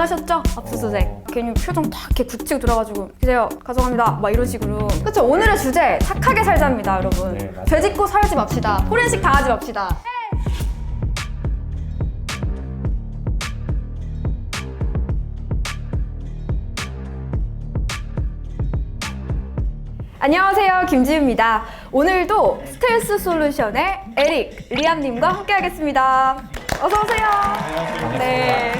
당하셨죠? 압수수색. 괜히 표정 딱 이렇게 굳히고 들어가지고 주세요. 가져갑니다. 막 이런 식으로. 그렇죠. 오늘의 주제 착하게 살자입니다, 여러분. 네, 맞아요. 죄 짓고 살지 맙시다. 포렌식 당하지 맙시다. 안녕하세요, 김지우입니다. 오늘도 스텔스 솔루션의 에릭, 리암님과 함께하겠습니다. 어서 오세요. 안녕하세요. 네.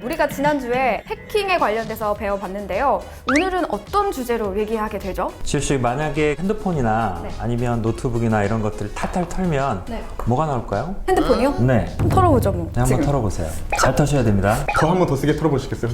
우리가 지난주에 해킹에 관련돼서 배워봤는데요. 오늘은 어떤 주제로 얘기하게 되죠? 지우씨, 만약에 핸드폰이나 네. 아니면 노트북이나 이런 것들을 탈탈 털면 네. 뭐가 나올까요? 핸드폰이요? 네. 한번 털어보죠, 뭐. 네, 한번 털어보세요. 잘 터셔야 됩니다. 더 한 번 더 세게 털어보시겠어요?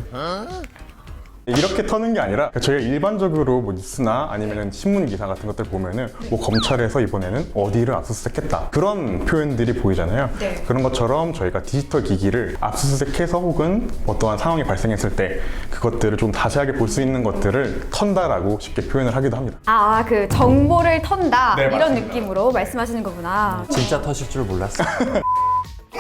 이렇게 터는 게 아니라 저희가 일반적으로 뭐 뉴스나 아니면 신문 기사 같은 것들 보면은 뭐 검찰에서 이번에는 어디를 압수수색했다 그런 표현들이 보이잖아요. 네. 그런 것처럼 저희가 디지털 기기를 압수수색해서 혹은 어떠한 상황이 발생했을 때 그것들을 좀 자세하게 볼 수 있는 것들을 턴다라고 쉽게 표현을 하기도 합니다. 아, 그 정보를 턴다. 네, 이런 맞습니다. 느낌으로 말씀하시는 거구나. 진짜 터실 줄 몰랐어요.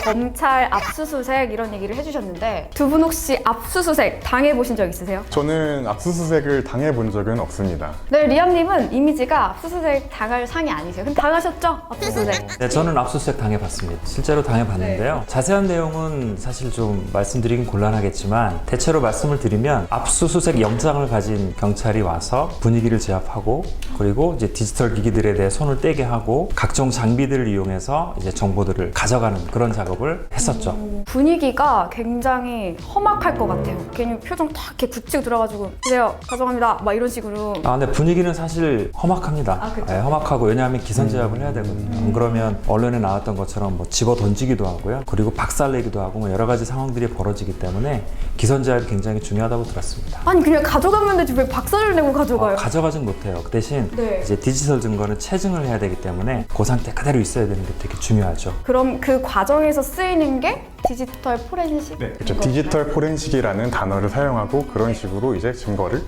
검찰 압수수색 이런 얘기를 해주셨는데 두 분 혹시 압수수색 당해보신 적 있으세요? 저는 압수수색을 당해본 적은 없습니다. 네, 리암님은 이미지가 압수수색 당할 상이 아니세요. 근데 당하셨죠? 압수수색. 네, 저는 압수수색 당해봤습니다. 실제로 당해봤는데요. 자세한 내용은 사실 좀 말씀드리긴 곤란하겠지만 대체로 말씀을 드리면 압수수색 영장을 가진 경찰이 와서 분위기를 제압하고 그리고 이제 디지털 기기들에 대해 손을 떼게 하고 각종 장비들을 이용해서 이제 정보들을 가져가는 그런 작업을 했었죠. 분위기가 굉장히 험악할 것 같아요. 괜히 표정 딱 이렇게 굳히고 들어가지고 주세요. 가져갑니다. 막 이런 식으로. 아, 근데 분위기는 사실 험악합니다. 아, 그쵸? 네, 험악하고 왜냐하면 기선제압을 해야 되거든요. 안 그러면 언론에 나왔던 것처럼 뭐 집어 던지기도 하고요. 그리고 박살내기도 하고 뭐 여러 가지 상황들이 벌어지기 때문에 기선제압이 굉장히 중요하다고 들었습니다. 아니 그냥 가져가면 되지 왜 박살을 내고 가져가요? 가져가진 못해요. 그 대신 네. 이제 디지털 증거는 체증을 해야 되기 때문에 그 상태 그대로 있어야 되는 게 되게 중요하죠. 그럼 그 과정에서 쓰이는 게 디지털 포렌식? 네, 그렇죠. 디지털 포렌식이라는 단어를 사용하고 그런 식으로 이제 증거를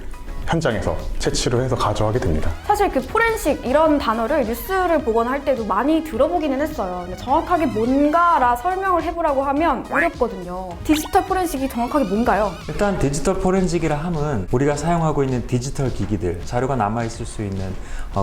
현장에서 채취를 해서 가져가게 됩니다. 사실 그 포렌식 이런 단어를 뉴스를 보거나 할 때도 많이 들어보기는 했어요. 근데 정확하게 뭔가라 설명을 해보라고 하면 어렵거든요. 디지털 포렌식이 정확하게 뭔가요? 일단 디지털 포렌식이라 함은 우리가 사용하고 있는 디지털 기기들, 자료가 남아있을 수 있는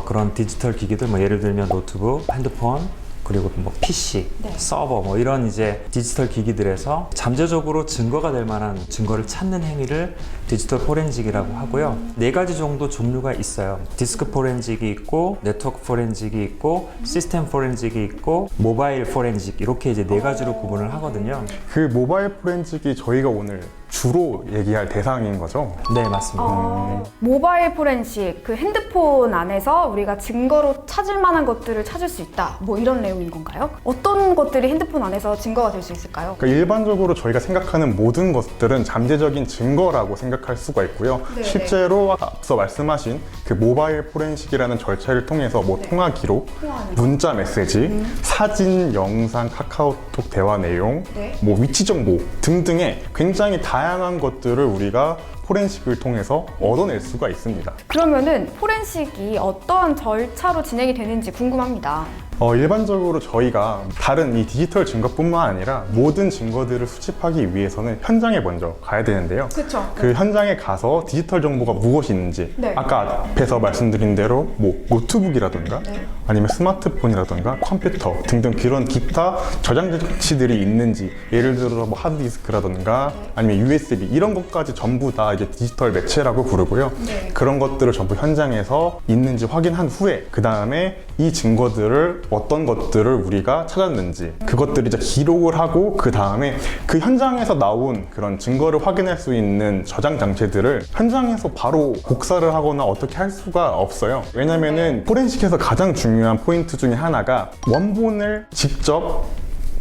그런 디지털 기기들, 뭐 예를 들면 노트북, 핸드폰, 그리고 뭐 PC, 네. 서버 뭐 이런 이제 디지털 기기들에서 잠재적으로 증거가 될 만한 증거를 찾는 행위를 디지털 포렌식이라고 하고요. 네 가지 정도 종류가 있어요. 디스크 포렌식이 있고, 네트워크 포렌식이 있고, 시스템 포렌식이 있고, 모바일 포렌식 이렇게 이제 네 가지로 구분을 하거든요. 그 모바일 포렌식이 저희가 오늘 주로 얘기할 대상인 거죠. 네, 맞습니다. 모바일 포렌식, 그 핸드폰 안에서 우리가 증거로 찾을 만한 것들을 찾을 수 있다. 뭐 이런 내용인 건가요? 어떤 것들이 핸드폰 안에서 증거가 될 수 있을까요? 그러니까 일반적으로 저희가 생각하는 모든 것들은 잠재적인 증거라고 생각할 수가 있고요. 네, 실제로 앞서 말씀하신 그 모바일 포렌식이라는 절차를 통해서 뭐 통화 기록, 통화하는 거. 문자 메시지, 사진, 영상, 카카오톡 대화 내용, 네. 뭐 위치 정보 등등의 굉장히 다양한 것들을 우리가 포렌식을 통해서 얻어낼 수가 있습니다. 그러면은 포렌식이 어떤 절차로 진행이 되는지 궁금합니다. 일반적으로 저희가 다른 이 디지털 증거뿐만 아니라 모든 증거들을 수집하기 위해서는 현장에 먼저 가야 되는데요. 그쵸. 그 현장에 가서 디지털 정보가 무엇이 있는지 네. 아까 앞에서 말씀드린 대로 뭐 노트북이라든가 네. 아니면 스마트폰이라든가 컴퓨터 등등 그런 기타 저장 장치들이 있는지 예를 들어서 뭐 하드디스크라든가 아니면 USB 이런 것까지 전부 다 이제 디지털 매체라고 부르고요. 네. 그런 것들을 전부 현장에서 있는지 확인한 후에 그 다음에 이 증거들을 어떤 것들을 우리가 찾았는지 그것들을 이제 기록을 하고 그 다음에 그 현장에서 나온 그런 증거를 확인할 수 있는 저장 장치들을 현장에서 바로 복사를 하거나 어떻게 할 수가 없어요. 왜냐면은 포렌식에서 가장 중요한 포인트 중에 하나가 원본을 직접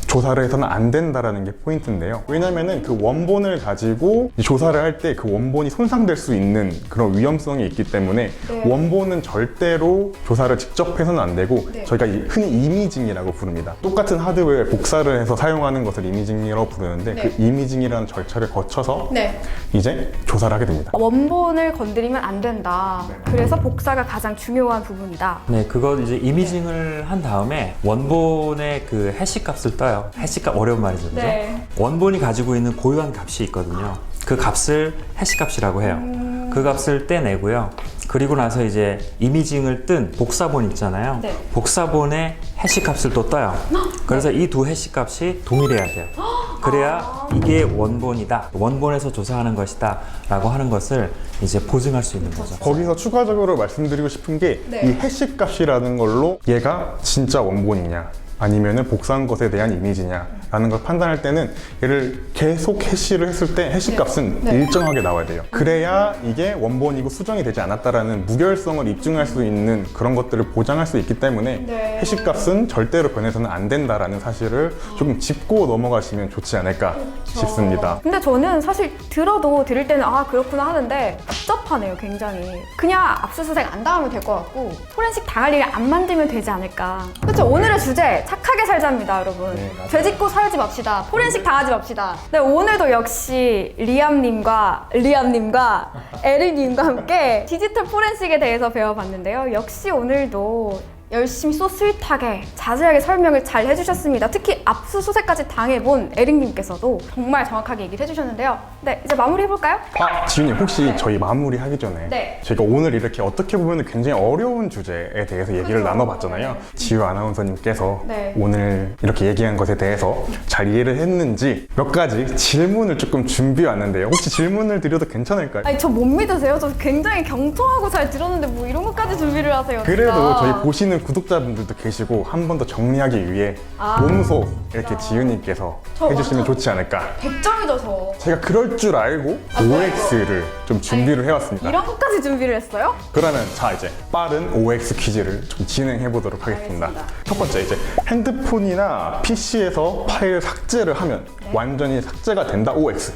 조사를 해서는 안 된다라는 게 포인트인데요. 왜냐면은 그 원본을 가지고 조사를 할 때 그 원본이 손상될 수 있는 그런 위험성이 있기 때문에 네. 원본은 절대로 조사를 직접 해서는 안 되고 네. 저희가 흔히 이미징이라고 부릅니다. 똑같은 하드웨어에 복사를 해서 사용하는 것을 이미징이라고 부르는데 네. 그 이미징이라는 절차를 거쳐서 네. 이제 조사를 하게 됩니다. 원본을 건드리면 안 된다. 그래서 복사가 가장 중요한 부분이다. 네, 그거 이제 이미징을 한 다음에 원본의 그 해시 값을 떠요. 해시 값 어려운 말이죠, 그죠? 네. 원본이 가지고 있는 고유한 값이 있거든요. 그 값을 해시값이라고 해요. 그 값을 떼내고요. 그리고 나서 이제 이미징을 뜬 복사본 있잖아요. 네. 복사본의 해시값을 또 떠요. 그래서 이 두 해시값이 동일해야 돼요. 그래야 이게 원본이다, 원본에서 조사하는 것이다 라고 하는 것을 이제 보증할 수 있는 거죠. 거기서 추가적으로 말씀드리고 싶은 게 이 네. 해시 값이라는 걸로 얘가 진짜 원본이냐 아니면은 복사한 것에 대한 이미지냐 라는 걸 판단할 때는 얘를 계속 해시를 했을 때 해시 값은 네. 일정하게 나와야 돼요. 그래야 이게 원본이고 수정이 되지 않았다라는 무결성을 입증할 수 있는 그런 것들을 보장할 수 있기 때문에 네. 해시 값은 절대로 변해서는 안 된다라는 사실을 조금 짚고 넘어가시면 좋지 않을까 싶습니다. 근데 저는 사실 들을 때는 아 그렇구나 하는데 복잡하네요 굉장히. 그냥 압수수색 안 당하면 될 것 같고 포렌식 당할 일을 안 만들면 되지 않을까. 그렇죠. 오늘의 주제 착하게 살자입니다 여러분. 네, 맞아요. 되짚고 살지 맙시다. 포렌식 당하지 맙시다. 네, 오늘도 역시 리암님과 에릭님과 함께 디지털 포렌식에 대해서 배워봤는데요. 역시 오늘도 열심히 소스윗하게 자세하게 설명을 잘 해주셨습니다. 특히 압수수색까지 당해본 에릭님께서도 정말 정확하게 얘기를 해주셨는데요. 네, 이제 마무리해볼까요? 지윤님 혹시 네. 저희 마무리하기 전에 네. 저희가 오늘 이렇게 어떻게 보면 굉장히 어려운 주제에 대해서 얘기를 그렇죠. 나눠봤잖아요. 지유 아나운서님께서 네. 오늘 이렇게 얘기한 것에 대해서 잘 이해를 했는지 몇 가지 질문을 조금 준비해 왔는데요. 혹시 질문을 드려도 괜찮을까요? 아니 저 못 믿으세요? 저 굉장히 경청하고 잘 들었는데 뭐 이런 것까지 준비를 하세요. 그래도 진짜. 저희 보시는 구독자분들도 계시고 한 번 더 정리하기 위해 몸소 이렇게 지윤님께서 저 해주시면 완전- 좋지 않을까. 100점이죠 저. 제가 그럴 줄 알고 OX를 좀 준비를 해왔습니다. 이런 것까지 준비를 했어요? 그러면 자 이제 빠른 OX 퀴즈를 좀 진행해 보도록 하겠습니다. 알겠습니다. 첫 번째 이제 핸드폰이나 PC에서 파일 삭제를 하면 완전히 삭제가 된다 OX.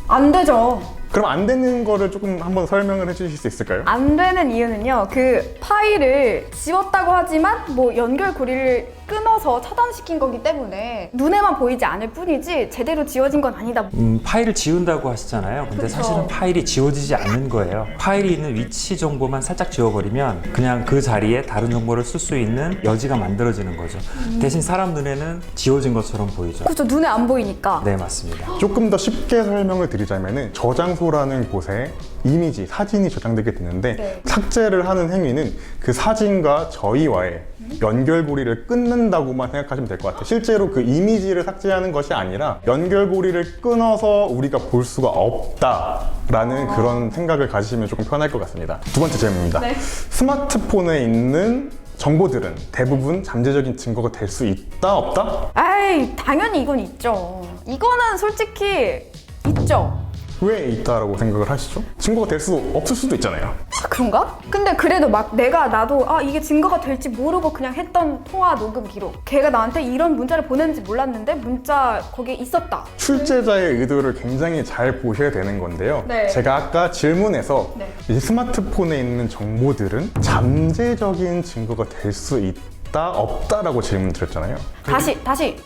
안 되죠. 그럼 안 되는 거를 조금 한번 설명을 해주실 수 있을까요? 안 되는 이유는요. 그 파일을 지웠다고 하지만 뭐 연결고리를 끊어서 차단시킨 거기 때문에 눈에만 보이지 않을 뿐이지 제대로 지워진 건 아니다. 파일을 지운다고 하시잖아요. 근데 그쵸. 사실은 파일이 지워지지 않는 거예요. 파일이 있는 위치 정보만 살짝 지워버리면 그냥 그 자리에 다른 정보를 쓸 수 있는 여지가 만들어지는 거죠. 대신 사람 눈에는 지워진 것처럼 보이죠. 그렇죠. 눈에 안 보이니까. 네, 맞습니다. 조금 더 쉽게 설명을 드리자면은 저장소라는 곳에 이미지, 사진이 저장되게 되는데 네. 삭제를 하는 행위는 그 사진과 저희와의 연결고리를 끊는다고만 생각하시면 될 것 같아요. 실제로 그 이미지를 삭제하는 것이 아니라 연결고리를 끊어서 우리가 볼 수가 없다라는 그런 생각을 가지시면 조금 편할 것 같습니다. 두 번째 질문입니다. 네. 스마트폰에 있는 정보들은 대부분 잠재적인 증거가 될 수 있다, 없다? 아이 당연히 이건 있죠. 이거는 솔직히 있죠. 왜 있다라고 생각을 하시죠? 증거가 될 수 없을 수도 있잖아요. 아, 그런가? 근데 그래도 막 나도 이게 증거가 될지 모르고 그냥 했던 통화 녹음 기록. 걔가 나한테 이런 문자를 보냈는지 몰랐는데 문자 거기에 있었다. 출제자의 의도를 굉장히 잘 보셔야 되는 건데요. 네. 제가 아까 질문에서 네. 이 스마트폰에 있는 정보들은 잠재적인 증거가 될 수 있다, 없다라고 질문 드렸잖아요. 다시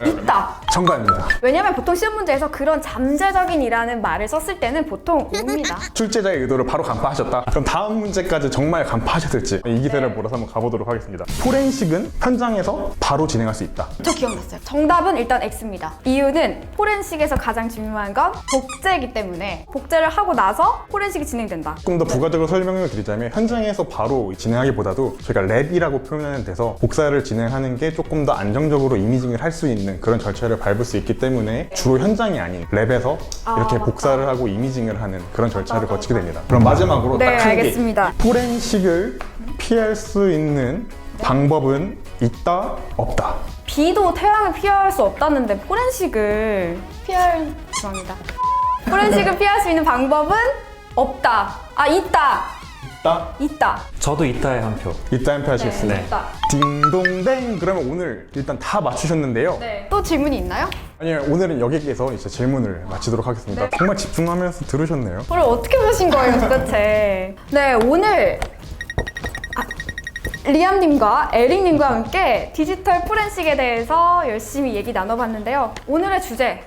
있다. 정답입니다. 왜냐면 보통 시험 문제에서 그런 잠재적인이라는 말을 썼을 때는 보통 옵니다. 출제자의 의도를 바로 간파하셨다. 그럼 다음 문제까지 정말 간파하셨을지 이 기세를 네. 몰아서 한번 가보도록 하겠습니다. 포렌식은 현장에서 바로 진행할 수 있다. 저 기억났어요. 정답은 일단 X입니다. 이유는 포렌식에서 가장 중요한 건 복제이기 때문에 복제를 하고 나서 포렌식이 진행된다. 조금 더 부가적으로 설명을 드리자면 현장에서 바로 진행하기보다도 저희가 랩이라고 표현하는 데서 복사를 진행하는 게 조금 더 안정적으로 이미징을 할 수 있는 그런 절차를 밟을 수 있기 때문에 주로 현장이 아닌 랩에서 이렇게 맞다. 복사를 하고 이미징을 하는 그런 절차를 거치게 됩니다. 그럼 마지막으로 네, 딱 한 개. 알겠습니다. 포렌식을 피할 수 있는 방법은 있다, 없다. 비도 태양을 피할 수 없다는데 포렌식을 죄송합니다. 포렌식을 피할 수 있는 방법은 없다. 있다. 저도 이따의 한 표. 있다 한 표 하시겠습니다. 네. 있다. 딩동댕. 그러면 오늘 일단 다 맞추셨는데요. 네. 또 질문이 있나요? 아니요, 오늘은 여기에서 이제 질문을 마치도록 하겠습니다. 네. 정말 집중하면서 들으셨네요. 그걸 어떻게 보신 거예요, 도대체? 네, 오늘 리암님과 에릭님과 함께 디지털 포렌식에 대해서 열심히 얘기 나눠봤는데요. 오늘의 주제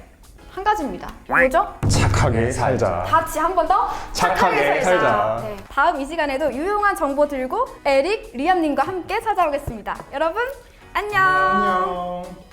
한 가지입니다. 뭐죠? 착하게 살자. 같이 한 번 더 착하게 살자. 네, 다음 이 시간에도 유용한 정보 들고 에릭, 리암님과 함께 찾아오겠습니다. 여러분 안녕. 안녕.